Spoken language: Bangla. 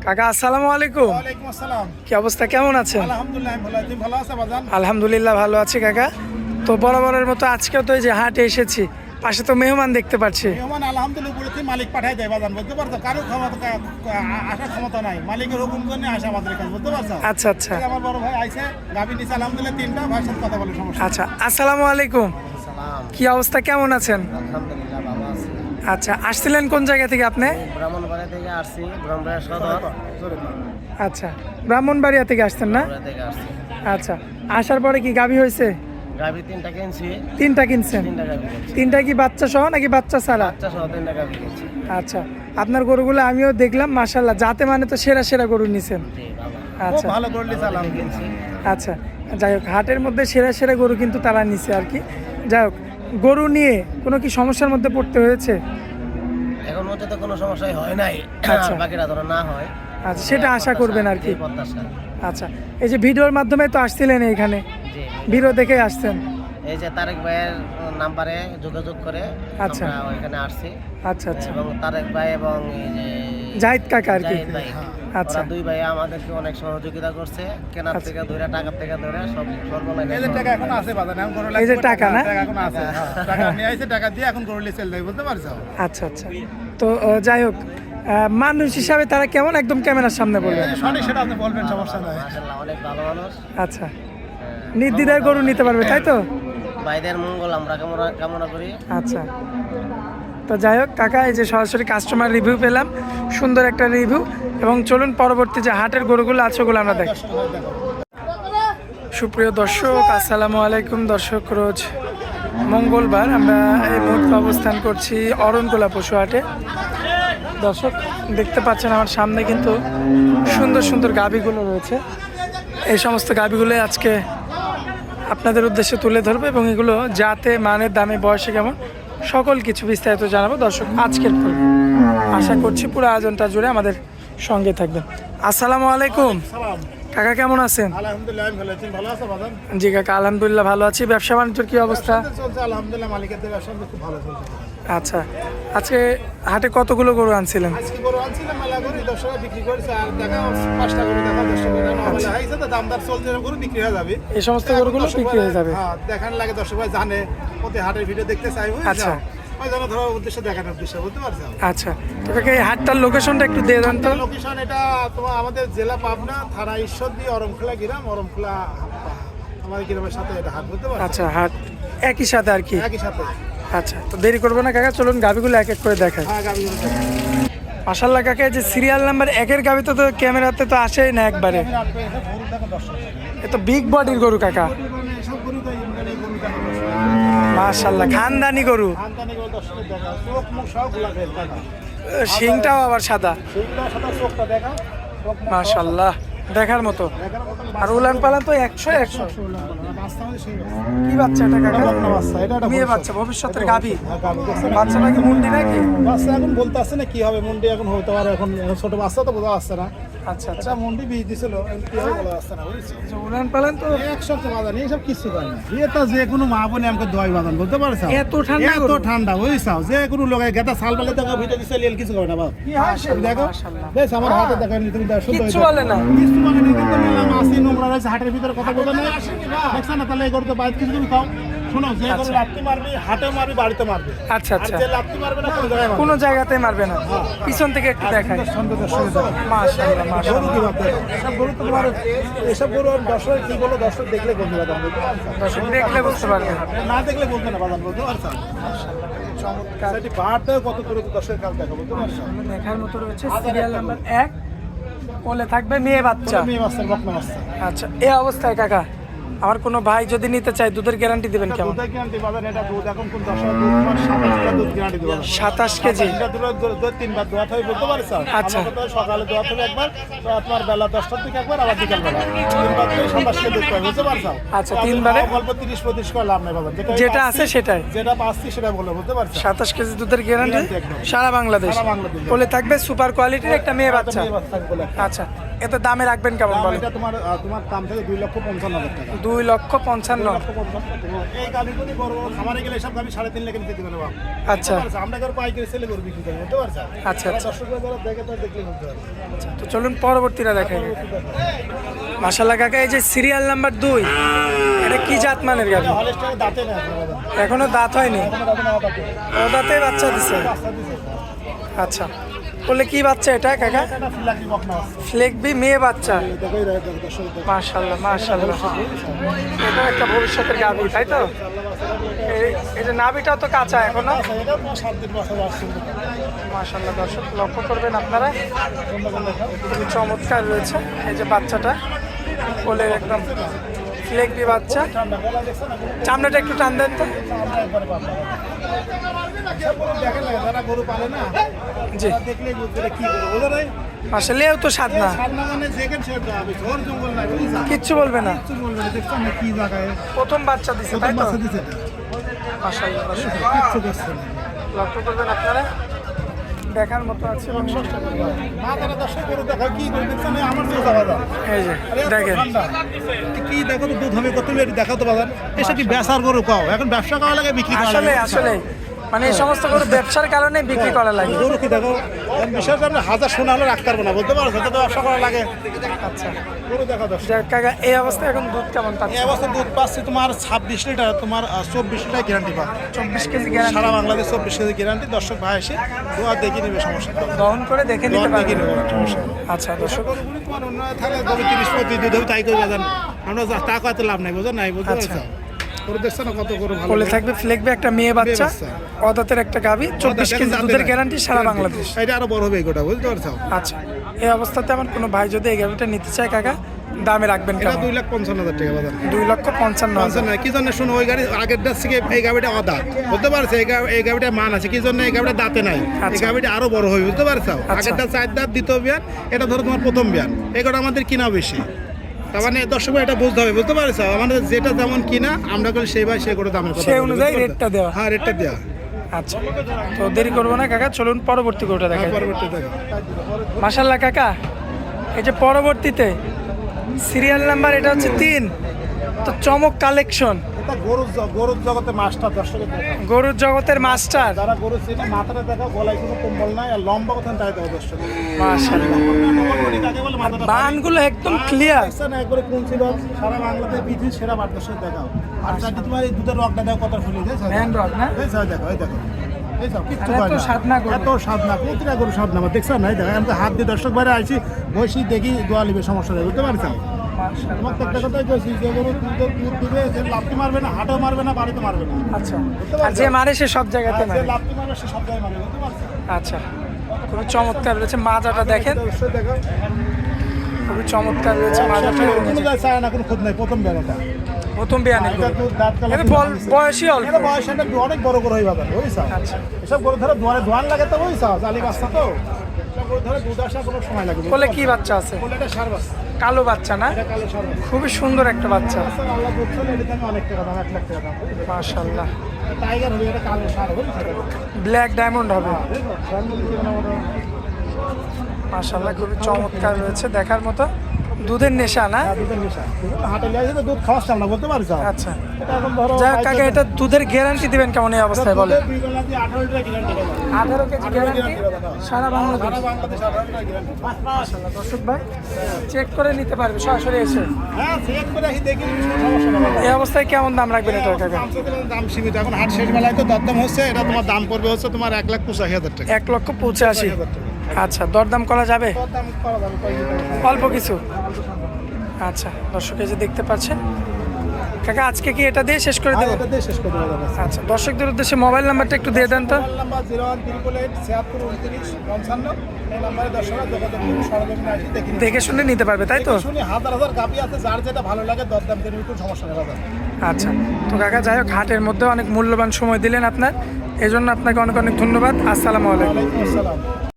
কাকা আসসালামু আলাইকুম। ওয়ালাইকুম আসসালাম। কি অবস্থা, কেমন আছেন? আলহামদুলিল্লাহ আমি ভালো আছি। তুমি ভালো আছো বাজান? আলহামদুলিল্লাহ ভালো আছি কাকা। তো বরাবরের মতো আজকেও তো এই যে হাটে এসেছি, পাশে তো মেহমান দেখতে পাচ্ছি। মেহমান আলহামদুলিল্লাহ বলেছি মালিক পাঠাই দেয় বাজান, বুঝতে পারছো? কারো ক্ষমতা আসার ক্ষমতা নাই, মালিকের হুকুম জন্য আসে আমাদের কাছে, বুঝতে পারছো? আচ্ছা আচ্ছা এই আমার বড় ভাই আইছে, গাবি নিছে আলহামদুলিল্লাহ তিনটা, ভাইয়ের সাথে কথা বলে সমস্যা। আচ্ছা আসসালামু আলাইকুম। সালাম। কি অবস্থা, কেমন আছেন? আলহামদুলিল্লাহ ভালো আছি। আচ্ছা, আসছিলেন কোন জায়গা থেকে আপনি? ব্রাহ্মণবাড়িয়া থেকে আসছি, ব্রাহ্মণবাড়িয়া সদর আচ্ছা, ব্রাহ্মণবাড়িয়া থেকে আসছেন না? ব্রাহ্মণবাড়িয়া থেকে আসছি। আচ্ছা, আসার পরে কি গাভী হয়েছে? গাভি তিনটা কিনছি, তিনটা কিনছেন? তিনটা গাভি কিনছি। তিনটা কি বাচ্চা সহ নাকি বাচ্চা ছাড়া? বাচ্চা সহ তিনটা গাভি কিনছি। আচ্ছা, আপনার গরুগুলো আমিও দেখলাম, মাশাল্লাহ, যাতে মানে তো সেরা সেরা গরু নিছেন। জি ভালো। খুব আচ্ছা ভালো করলি সালাম। কিনছি। আচ্ছা, যাই হোক, হাটের মধ্যে সেরা সেরা গরু কিন্তু তারা নিছে আর কি। যাই হোক, গরু নিয়ে কোনো কি সমস্যার মধ্যে পড়তে হয়েছে? এখন মধ্যে তো কোনো সমস্যাই হয় নাই, আচ্ছা। বাকিরা ধরো না হয়। আচ্ছা, সেটা আশা করবেন আর কি। জি, প্রত্যাশা। আচ্ছা, এই যে ভিডিওর মাধ্যমে তো আসছিলেন এইখানে, জি, ভিডিও দেখে আসছেন। এই যে তারেক ভাইয়ের নাম্বারে যোগাযোগ করে আচ্ছা। আমরা ওইখানে আসছি, আচ্ছা আচ্ছা, এবং তারেক ভাই এবং এই যে জাহিদ কাকা আর কি। জাহিদ ভাই, আচ্ছা। ওরা দুই ভাই আমাদেরকে অনেক সহযোগিতা করছে, কেনার আচ্ছা। থেকে ধরে, টাকার থেকে ধরে সব সর্বলাইনে। এই যে টাকা এখন আছে বাজান, এখন গরু এই যে লাগবে, টাকা না? টাকা এখন আছে, হ্যাঁ। টাকা নিয়ে আইছে, টাকা দিয়ে এখন গরু লিয়ে সেল দেয়, বুঝতে পারছো? আচ্ছা আচ্ছা, তো যাই হোক, মানুষ হিসাবে তারা কেমন, একদম ক্যামেরার সামনে বলবেন। সঠিক সেটা আপনি বলবেন, সমস্যা নাই। মাশাআল্লাহ অনেক ভালো মানুষ। আচ্ছা, নির্দ্বিধায় গরু নিতে পারবে, তাই তো? ভাইদের মঙ্গল আমরা কামনা করি। আচ্ছা, তো যাই হোক কাকা, এই যে সরাসরি কাস্টমার রিভিউ পেলাম, সুন্দর একটা রিভিউ, এবং চলুন পরবর্তী যে হাটের গরুগুলো আছে ওগুলো আমরা দেখি। সুপ্রিয় দর্শক আসসালামু আলাইকুম। দর্শক, রোজ মঙ্গলবার আমরা এই মুহূর্তে অবস্থান করছি অরণকোলা পশু হাটে। দর্শক দেখতে পাচ্ছেন আমার সামনে কিন্তু সুন্দর সুন্দর গাভীগুলো রয়েছে। এই সমস্ত গাভীগুলো আজকে আপনাদের উদ্দেশ্যে তুলে ধরবো, এবং এগুলো যাতে, মানের, দামে, বয়সে কেমন, সকল কিছু বিস্তারিত জানাবো। দর্শক আজকের পর্বে আশা করছি পুরো আয়োজনটা জুড়ে আমাদের সঙ্গে থাকবেন। আসসালামু আলাইকুম সালাম। কাকা, কেমন আছেন? আলহামদুলিল্লাহ আমি ভালো আছি। তুমি ভালো আছো বাজান? জি কাকা, আলহামদুলিল্লাহ ভালো আছি। ব্যবসা বাণিজ্যের কি অবস্থা? চলছে আলহামদুলিল্লাহ, মালিকের থেকে ব্যবসা খুব ভালো চলছে। আচ্ছা, আজকে হাটে কতগুলো গরু আনছিলেন? আজকে গরু আনছিলাম, মেলা গরু 10 টাকা বিক্রি করেছে, আর দেখা 5টা গরু দেখা 10 টাকা মেলা হয়েছে, তো দামদার চলছে, এরকম গরু বিক্রি হয়ে যাবে। এই সমস্ত গরুগুলো বিক্রি হয়ে যাবে। হ্যাঁ, দেখান লাগে, দর্শক ভাই জানে প্রতি হাটের ভিডিও দেখতে চাই, আচ্ছা। ওই জন্য ধরো উদ্দেশ্য দেখানোর উদ্দেশ্য, বুঝতে পারছো? আচ্ছা, তো কাকা এই হাটটার লোকেশনটা একটু দিয়ে দেন তো। লোকেশন এটা তোমার আমাদের জেলা পাবনা, থানা ঈশ্বরদী, অরমখোলা গ্রাম, অরমখোলা আমাদের গ্রামের সাথে এটা হাট, বুঝতে পারছো? আচ্ছা, হাট একই সাথে আর কি। একই সাথে। আচ্ছা, তো দেরি করবো না কাকা, চলুন গাভিগুলো এক এক করে দেখাই। হ্যাঁ, গাবি গরু দেখো। মাশাআল্লাহ কাকা, এই যে সিরিয়াল নাম্বার 1-এর গাভি তো ক্যামেরাতে তো আসেই না একবারে। আমি রাখবো, এসব গরু দেখো দর্শক। এ তো বিগ বডির গরু কাকা, এসব গরু তো এই গরু দেখো দর্শক। মাশাআল্লাহ, খানদানি গরু। খানদানি গরু দর্শক দেখা, চোখ মুখ সব খোলা ফেল দেখা। শিংটাও আবার সাদা, সেইগুলো সাদা, চোখটা দেখা, চোখ মুখ মাশাআল্লাহ, দেখার মতো। দেখার মতন আর উলান পালান তো 100 বাচ্চা আমাদের সেই কি বাচ্চা এটা কাকা? বকনা বাচ্চা, এটা একটা মেয়ে ভবিষ্যৎ। বাচ্চা, ভবিষ্যতের গাভি। হ্যাঁ, গাভী দেখছেন? বাচ্চা নাকি মুন্ডি নাকি? বাচ্চা এখন বলতে আসছে না কি হবে, মুন্ডি এখন হতে পারে, এখন ছোট বাচ্চা তো বোঝা আসছে না। আচ্ছা আচ্ছা, এটা মুন্ডি বীজ দিছিল, এখন কি হবে বলা আসছে না, বুঝছো? আচ্ছা, উলান পালান তো এক সপ্তাহ বাজার এইসব কিছু করে না, এটা যে কোনো মা বোনে আমাকে দোয়াই বাজান, বুঝতে পারছো? এত ঠান্ডা এত গরু? ঠান্ডা, বুঝছো? যে কোনো লোক গেতা সাল বেলে দেখো ভিতরে দিছে, লিয়েল কিছু করে না বাবা। দেখো মাশাআল্লাহ। বেশ, আমার হাতে দেখেন, তুমি দেখো শুদ্ধ কিচ্ছু হয়ে বলে না। কিছু মানে নেই, কিন্তু মেলা মাছি নোংরা রয়েছে, হাটের ভিতরে কথা বলতে নেই, দেখছো না? তাহলে এই গরু তো বাইরে কিছু তুমি খাও। শোনো, যে গরু লাত্তি মারবি, হাটে মারবি, বাড়িতে মারবি। আচ্ছা আর আচ্ছা, যে লাত্তি মারবে না, কোনো জায়গায় মারবে কোনো জায়গাতে মারবে না, পিছন থেকে একটু দেখাই। মাশাআল্লাহ গরু মাশাআল্লাহ, কি ভাবতে এসব গরু তো তোমার, এসব গরু আর দর্শক কি বলো, দর্শক দেখলে বলতে বাদাম, বুঝতে পারছো? দর্শক দেখলে বুঝতে পারবে। না দেখলে বলতে না বাদাম, বুঝতে পারছো? চমৎকার, সেটি বাড়তে কত দূরে তো দর্শকের কাল দেখো, বুঝতে পারছো? দেখার মতো রয়েছে। সিরিয়াল নাম্বার 1, কোলে থাকবে মেয়ে বাচ্চা। মেয়ে বাচ্চার বকনা বাচ্চা। আচ্ছা, এই অবস্থায় কাকা, আমার কোনো ভাই যদি নিতে চায়, দুধের গ্যারান্টি দিবেন কেমন? দুধের গ্যারান্টি বাজার, এটা দুধ এখন কোন দর্শক দুধ তোমার 27 দুধ গ্যারান্টি দেবো। 27 কেজি। এটা দুধ 3 বার দোয়া হবে, বুঝতে পারছো? আচ্ছা। আমার কথা সকালে দোয়া হবে একবার, তো তোমার বেলা 10টার দিকে একবার, আবার বিকাল বেলা 3 বার দিয়ে 27 কেজি দুধ পাবে, বুঝতে পারছো? আচ্ছা, 3 বারে গল্প 30-35 করে লাভ নেই বাজার, যেটা আছে সেটাই। যেটা পাচ্ছি সেটা বলে, বুঝতে পারছো? 27 কেজি দুধের গ্যারান্টি Guarantee একদম। সারা বাংলাদেশ। সারা বাংলাদেশ। কোলে থাকবে সুপার কোয়ালিটির একটা মেয়ে বাচ্চা। মেয়ে বাচ্চা থাকবে বলে। আচ্ছা, এতে দামে রাখবেন কেমন দাম বলেন? এটা তোমার তোমার দাম থেকে 2,55,000 টাকা। 2,55,000। 2,55,000 এই গাভি যদি বড় বড় খামারে গেলে সব গাভি 3.5 লাখে নিতে দিবে না বাবা। আচ্ছা আমরা কার পাইকারি সেলে করে বিক্রি করি, বুঝতে পারছো? আচ্ছা আচ্ছা। দর্শকরা যারা দেখে তারা দেখলে বুঝতে পারবে। তো চলুন পরবর্তীটা দেখেন। মাশাআল্লাহ কাকা, এই যে সিরিয়াল নাম্বার 2, এটা কি জাত মানের গাভি? হলস্টাইনের দাঁতে না বাবা। এখনো দাঁত হয়নি, কোনো দাঁতে না দাঁতে। ও দাঁতে বাচ্চা দিছে। বাচ্চা দিছে। আচ্ছা, বলে কি বাচ্চা এটা কাকা? এটা ফিলাকি বকনা আছে। ফ্লেকবি মেয়ে বাচ্চা। দেখো এই দর্শক দেখো। মাশাআল্লাহ মাশাআল্লাহ, এটা একটা ভবিষ্যতের গাভি তাই তো? এটা নাভিটাও তো কাঁচা এখনো। আচ্ছা, এটা তোমার 7 দিন বছর আসছে। মাশাআল্লাহ দর্শক লক্ষ্য করবেন আপনারা, খুবই চমৎকার রয়েছে। এই যে বাচ্চাটা কোলের একদম ফ্লেকবি বাচ্চা। ঠান্ডা গলা দেখছ না? চামড়াটা একটু টান দেন তো। আমরা একবারে পাবো। দেখেন না যারা গরু পালে না, জি তারা দেখলেই বুঝবে এটা কি গরু, বুঝো না? মাশাআল্লাহ, এও তো স্বাদ না, সামনে মানে যেখানে সে যাবে, ঝড় জঙ্গল নাই, বুঝছো? কিচ্ছু বলবে না। কিচ্ছু বলবে না, দেখছো না কি জায়গায়? প্রথম বাচ্চা দিছে প্রথম তাই তো? বাচ্চা দিছে। মাশাআল্লাহ দর্শক কিচ্ছু করছে না। লক্ষ্য করবেন আপনারা, দেখার মতো আছে। মা তারা দর্শক গরু দেখা কি করে দেখছো না? আমার চেয়ে যাওয়া যায়। এই যে আরে এত দেখেন, ঠান্ডা। কি দেখো তো দুধ হবে কত এটা দেখাও তো বাজার। এসে কি বেচার গরু পাও? এখন ব্যবসা করা লাগে বিক্রি করা আসলে লাগে। আসলে মানে এই সমস্ত গরু ব্যবসার কারণে বিক্রি করা লাগে। গরু কি দেখো, বিশেষ আমরা হাজার সোনা হলে রাখতে পারবো না, বলতে পারো সেটা তো ব্যবসা করা লাগে। আচ্ছা গরু দেখা দর্শক। যাক কাকা, এই অবস্থায় এখন দুধ কেমন এই পাচ্ছে? অবস্থা দুধ পাচ্ছি তোমার 26 লিটার, তোমার 24 লিটার গ্যারান্টি পাবে। 24 কেজি গ্যারান্টি। সারা বাংলাদেশ 24 কেজি গ্যারান্টি। দর্শক ভাই এসে দোয়া দেখে নিবে, সমস্যা নেই। দহন করে দেখে নিতে দোয়া দেখে পারবেন। নেবে, সমস্যা নেই। আচ্ছা দর্শক, গরুগুলি তোমার অন্য থাকলে গরু 30-35 দুধ হবে, তাই করে বাজান। আমরা তা কত লাভ নাই, বুঝো নাই? বুঝতে আচ্ছা। পারছো? গরু দেখছো না কত গরু ভালো। কোলে থাকবে ফ্লেকবে একটা মেয়ে বাচ্চা, বাচ্চা। অদাতের একটা গাভী, 24 কেজি দুধের গ্যারান্টি সারা বাংলাদেশ। এটা আরো বড় হবে এই গোটা, বুঝতে পারছো? আচ্ছা, এই অবস্থাতে আমার কোনো ভাই যদি এই গাভীটা নিতে চায় কাকা, দামে রাখবেন এটা কেমন? 2,55,000 টাকা বাজার। 2,55,000। না কি জন্য শোনো, ওই গাড়ি আগের দাস থেকে এই গাড়িটা অদাঁত, বুঝতে পারছো? এই গাড়িটা মান আছে, কি জন্য এই গাড়িটা দাঁতে নাই। এই আচ্ছা। গাড়িটা আরো বড় হবে, বুঝতে পারছো? আচ্ছা। আগেরটা 4 দাঁত, দ্বিতীয় বিয়ান, এটা ধরো তোমার প্রথম বিয়ান। এই গাড়ি আমাদের কিনা বেশি, তার মানে দর্শক এটা বুঝতে হবে, বুঝতে পারছো? আমাদের যেটা যেমন কিনা আমরা করে সেই ভাই সে করে দামের কথা সেই বলি, অনুযায়ী বুঝতে পারছো? রেটটা দেওয়া। হ্যাঁ, রেটটা দেওয়া। আচ্ছা, তো দেরি করবো না কাকা, চলুন পরবর্তী গরুটা দেখাই। পরবর্তী দেখো। মাশাআল্লাহ কাকা, এই যে পরবর্তীতে সিরিয়াল নাম্বার এটা হচ্ছে 3, তো চমক কালেকশন, এটা গরুর জগতে মাস্টার, দর্শকের দেখা। গরুর জগতের মাস্টার। যারা গরু চিনে মাথাটা দেখা, গলায় কোনো কম্বল নাই, আর লম্বা কথা তাই দেওয়া দর্শক। মাশাআল্লাহ, বানগুলো একদম ক্লিয়ার। একবারে কোন ছিল সারা বাংলাদেশ পৃথিবীর সেরা বার্তার দেখাও। আর যদি তোমার এই দুধের রকটা দেখো কত ফুলি দেয়, হ্যান্ড রক না? এই দেখো, এই দেখো, এই দেখো, কিচ্ছু আর এত হয় না। স্বাদ না গরু। এত স্বাদ না, প্রতিটা গরু স্বাদ না, দেখছো না? এই দেখো, আমি তো হাত দিয়ে দর্শক বাইরে আইছি, বসি দেখি দোয়া লিবে, সমস্যা নেই, বুঝতে পারছো? তোমার তো একটা কথাই বলছি, যে গরু দুধ দিবে, সে লাফটি মারবে না, হাঁটাও মারবে না, বাড়িতে মারবে না। আচ্ছা, আর যে মারে সে সব জায়গাতে আর যে মারে। লাফটি মারবে সে সব জায়গায় মারবে, বুঝতে পারছো? আচ্ছা, খুবই চমৎকার রয়েছে মাজাটা, দেখেন দর্শক দেখো, খুবই চমৎকার রয়েছে মাজাটা। কোনো জায়গায় চায় না, কোনো খোঁজ নাই, প্রথম বেলাটা। প্রথম বিয়ানের এটা গরু। দুধ দাঁত কালো এটা দুধ আনিছে। বয়সী অল্প। এটা বয়স একটা অনেক বড় করে হয়ে যাবে, বুঝছো? আচ্ছা, এসব গরু ধরে দোয়ান লাগে তো, বুঝছো? জালি বাচ্চা তো, এসব গরু ধরে দুধ আসা কোনো সময় লাগে। কোলে কি বাচ্চা আছে? বলে এটা সার বাচ্চা, কালো বাচ্চা না? এটা কালো সার বাচ্চা। খুবই সুন্দর একটা বাচ্চা, আল্লাহ দুধ চলে, এটা আমি অনেক টাকা দাম, 1 লাখ টাকা দাম। মাশাআল্লাহ। টাইগার হবে, এটা কালো সার, বুঝছো? ব্ল্যাক ডায়মন্ড হবে, বুঝছো? মাশাআল্লাহ, খুবই চমৎকার রয়েছে, দেখার মতো। দুধের নেশা না? দুধের নেশা, হাটে লিয়ে তো দুধ খাওয়াচ্ছিলাম না, বলতে পারছো? আচ্ছা, এটা এখন ধরো যাই হোক কাকা, এটা দুধের গ্যারান্টি দিবেন কেমন এই অবস্থায় বলে? 2 বেলা দিয়ে 18 লিটার গ্যারান্টি দেবো। 18 কেজি গ্যারান্টি সারা বাংলাদেশ। সারা বাংলাদেশ 18 লিটার গ্যারান্টি। মাশাআল্লাহ, দর্শক ভাই চেক করে নিতে পারবে সরাসরি এসে। হ্যাঁ, চেক করে আসি, দেখি সমস্যা না। এই অবস্থায় কেমন দাম রাখবেন এটা কাকা? দাম সীমিত, এখন হাট শেষ বেলায় তো দরদাম হচ্ছে, এটা তোমার দাম পড়বে হচ্ছে তোমার 1,85,000 টাকা। 1,85,000। আচ্ছা, দরদাম করা যাবে? দরদাম করা যাবে, অল্প কিছু। আচ্ছা দর্শক, এই যে দেখতে পাচ্ছেন কাকা, আজকে কি এটা দিয়ে শেষ করে দেবো? এটা দিয়ে শেষ করে দেবো দাদা। আচ্ছা, দর্শকদের উদ্দেশ্যে মোবাইল নাম্বারটা একটু দিয়ে দেন তো। মোবাইল নাম্বার 01888 এই নাম্বারে দর্শকরা যোগাযোগ করে সরজমিনে আসি, দেখি দেখে শুনে নিতে পারবে তাই তো? শুনি হাজার হাজার গাভি আছে, যার যেটা ভালো লাগে দরদাম করে একটু সমস্যা নেই দাদা। আচ্ছা, তো কাকা যাই হোক, হাটের মধ্যে অনেক মূল্যবান সময় দিলেন আপনার, এজন্য আপনাকে অনেক অনেক ধন্যবাদ। আসসালামু আলাইকুম। ওয়ালাইকুম আসসালাম।